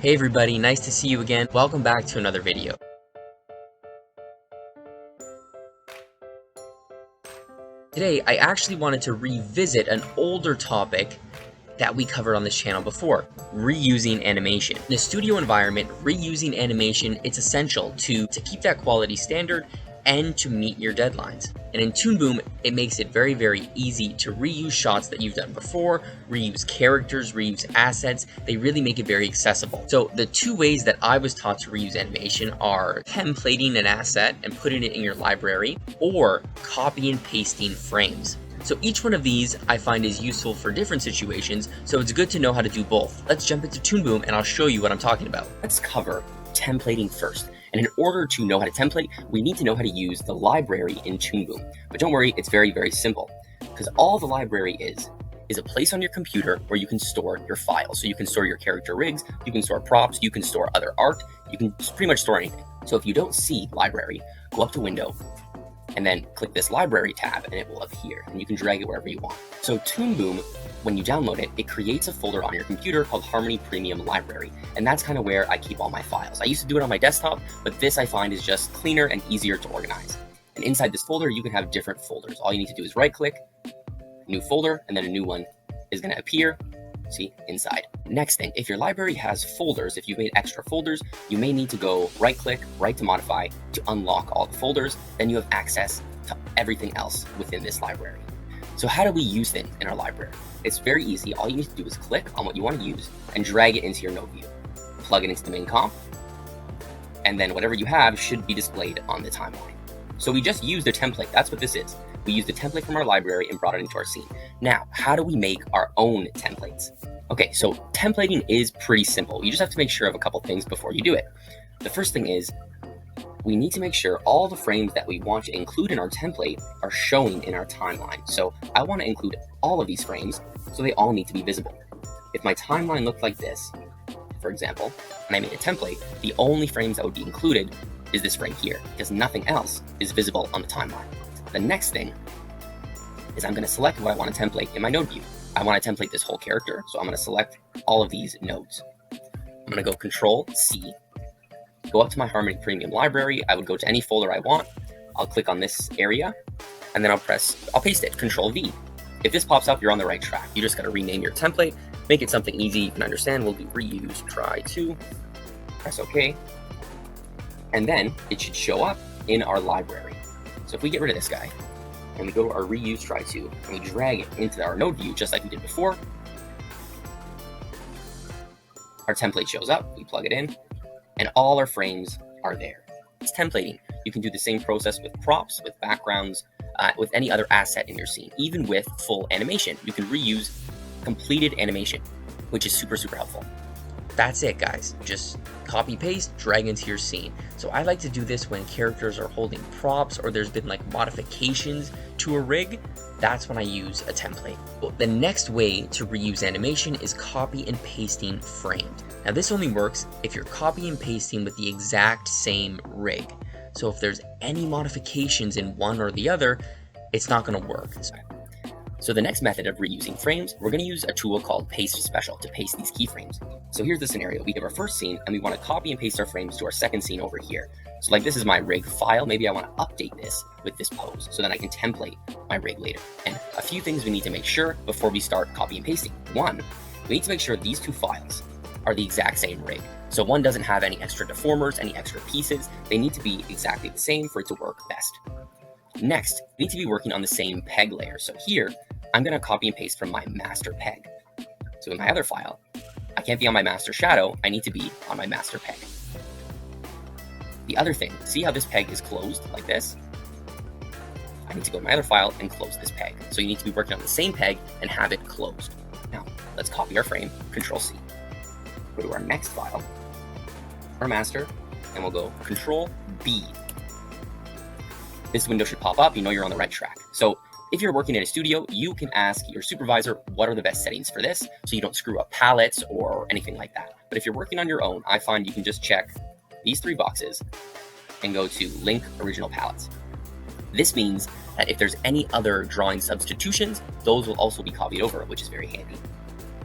Hey everybody, nice to see you again. Welcome back to another video. Today, I actually wanted to revisit an older topic that we covered on this channel before, reusing animation. In a studio environment, reusing animation, it's essential to keep that quality standard and to meet your deadlines. And in Toonboom, it makes it very, very easy to reuse shots that you've done before, reuse characters, reuse assets. They really make it very accessible. So the two ways that I was taught to reuse animation are templating an asset and putting it in your library, or copy and pasting frames. So each one of these I find is useful for different situations, so it's good to know how to do both. Let's jump into Toonboom and I'll show you what I'm talking about. Let's cover templating first. And in order to know how to template, we need to know how to use the library in Toonboom. But don't worry, it's very, very simple, because all the library is a place on your computer where you can store your files. So you can store your character rigs, you can store props, you can store other art, you can pretty much store anything. So if you don't see library, go up to Window, and then click this library tab and it will appear, and you can drag it wherever you want. So Toonboom, when you download it, it creates a folder on your computer called Harmony Premium Library, and that's kind of where I keep all my files. I used to do it on my desktop, but this I find is just cleaner and easier to organize. And inside this folder, you can have different folders. All you need to do is right click, new folder, and then a new one is going to appear. See, inside. Next thing, if your library has folders, if you've made extra folders, you may need to go right click, right to modify to unlock all the folders. Then you have access to everything else within this library. So how do we use things in our library? It's very easy. All you need to do is click on what you want to use and drag it into your node view. Plug it into the main comp, and then whatever you have should be displayed on the timeline. So we just used a template. That's what this is. We used a template from our library and brought it into our scene. Now, how do we make our own templates? Okay, so templating is pretty simple. You just have to make sure of a couple things before you do it. The first thing is we need to make sure all the frames that we want to include in our template are showing in our timeline. So I want to include all of these frames, so they all need to be visible. If my timeline looked like this, for example, and I made a template, the only frames that would be included is this frame here, because nothing else is visible on the timeline. The next thing is I'm going to select what I want to template in my node view. I want to template this whole character, so I'm going to select all of these nodes. I'm going to go Control C, go up to my Harmony Premium library. I would go to any folder I want. I'll click on this area, and then I'll paste it, Control V. If this pops up, you're on the right track. You just got to rename your template, make it something easy you can understand. We'll do reuse try to, press OK, and then it should show up in our library. So if we get rid of this guy, and we go to our reuse try to, and we drag it into our node view just like we did before, our template shows up, we plug it in, and all our frames are there. It's templating. You can do the same process with props, with backgrounds, with any other asset in your scene. Even with full animation, you can reuse completed animation, which is super, super helpful. That's it, guys. Just copy paste, drag into your scene. So I like to do this when characters are holding props or there's been like modifications to a rig. That's when I use a template. Well, the next way to reuse animation is copy and pasting frames. Now this only works if you're copy and pasting with the exact same rig. So if there's any modifications in one or the other, it's not going to work. So the next method of reusing frames, we're going to use a tool called Paste Special to paste these keyframes. So here's the scenario. We have our first scene and we want to copy and paste our frames to our second scene over here. So like this is my rig file. Maybe I want to update this with this pose so then I can template my rig later. And a few things we need to make sure before we start copy and pasting. One, we need to make sure these two files are the exact same rig. So one doesn't have any extra deformers, any extra pieces. They need to be exactly the same for it to work best. Next, we need to be working on the same peg layer. So here, I'm going to copy and paste from my master peg. So in my other file, I can't be on my master shadow. I need to be on my master peg. The other thing, see how this peg is closed like this? I need to go to my other file and close this peg. So you need to be working on the same peg and have it closed. Now, let's copy our frame, Control C. Go to our next file, our master, and we'll go Control B. This window should pop up. You know you're on the right track. So if you're working in a studio, you can ask your supervisor what are the best settings for this so you don't screw up palettes or anything like that. But if you're working on your own, I find you can just check these three boxes and go to Link Original Palettes. This means that if there's any other drawing substitutions, those will also be copied over, which is very handy.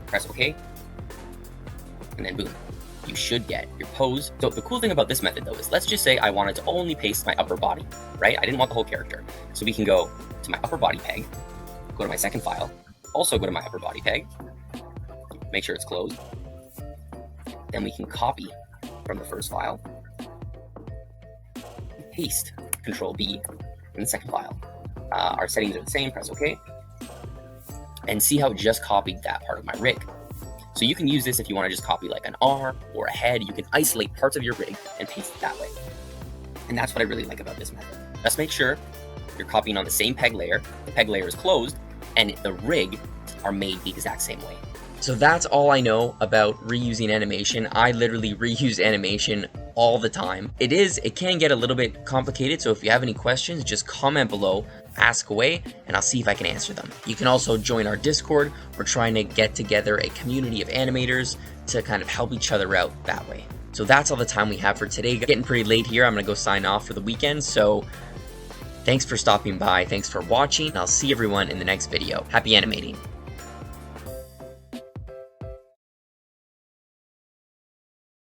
Press OK, and then boom. you should get your pose. So the cool thing about this method though is, let's just say I wanted to only paste my upper body, right? I didn't want the whole character. So we can go to my upper body peg, go to my second file, also go to my upper body peg, make sure it's closed. Then we can copy from the first file, paste, Control B in the second file. Our settings are the same, press OK. And see how it just copied that part of my rig. So you can use this if you want to just copy like an arm or a head. You can isolate parts of your rig and paste it that way. And that's what I really like about this method. Just make sure you're copying on the same peg layer, the peg layer is closed, and the rig are made the exact same way. So that's all I know about reusing animation. I literally reuse animation all the time. It can get a little bit complicated, so if you have any questions, just comment below, ask away, and I'll see if I can answer them. You can also join our Discord. We're trying to get together a community of animators to kind of help each other out that way. So that's all the time we have for today. Getting pretty late here. I'm gonna go sign off for the weekend, so thanks for stopping by, thanks for watching, and I'll see everyone in the next video. Happy animating.